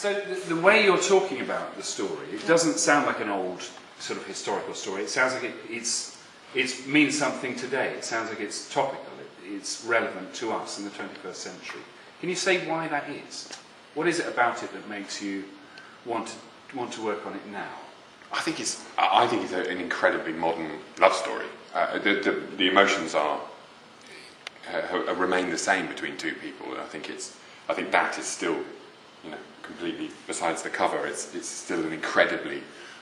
So the way you're talking about the story, it doesn't sound like an old sort of historical story. It sounds like it means something today. It sounds like it's topical. It's relevant to us in the 21st century. Can you say why that is? What is it about it that makes you want to work on it now? I think it's an incredibly modern love story. The emotions remain the same between two people. I think that is still, completely besides the cover. It's still an incredibly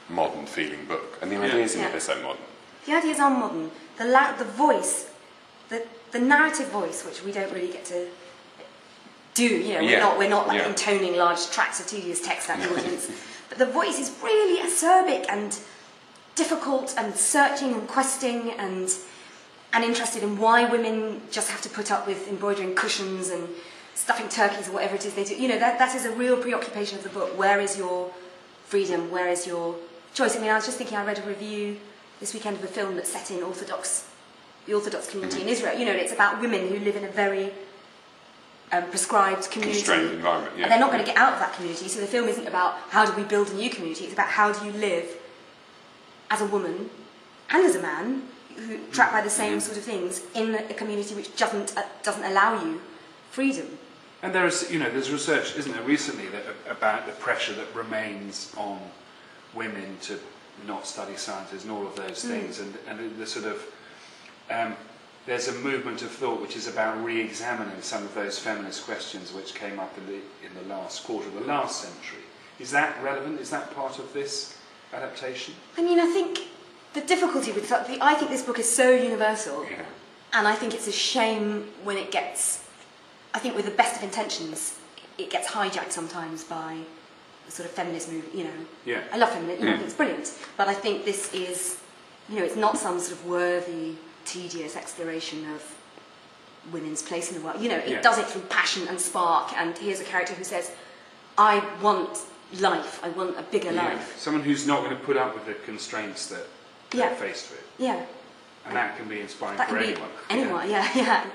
modern feeling book, and the ideas in it are so modern. The ideas are modern. The voice, the narrative voice, which we don't really get to do. We're not like intoning large tracts of tedious text at the audience. But the voice is really acerbic and difficult and searching and questing and interested in why women just have to put up with embroidering cushions and stuffing turkeys or whatever it is they do. That is a real preoccupation of the book. Where is your freedom? Where is your choice? I was just thinking, I read a review this weekend of a film that's set in the Orthodox community in Israel. It's about women who live in a very prescribed community. Constrained environment, yeah. And they're not going to get out of that community, so the film isn't about how do we build a new community, it's about how do you live as a woman and as a man who trapped by the same sort of things in a community which doesn't allow you freedom. And there's research, isn't there, recently about the pressure that remains on women to not study sciences and all of those things, and the sort of there's a movement of thought which is about re-examining some of those feminist questions which came up in the last quarter of the last century. Is that relevant? Is that part of this adaptation? I think the difficulty with I think this book is so universal, and I think it's a shame when it gets, I think with the best of intentions, it gets hijacked sometimes by the sort of feminist movement, I love feminism, I think it's brilliant, but I think this is, it's not some sort of worthy, tedious exploration of women's place in the world. It does it through passion and spark, and here's a character who says, I want life, I want a bigger life. Someone who's not going to put up with the constraints that they're faced with. Yeah. And that can be inspiring that for can anyone. Anyone, yeah.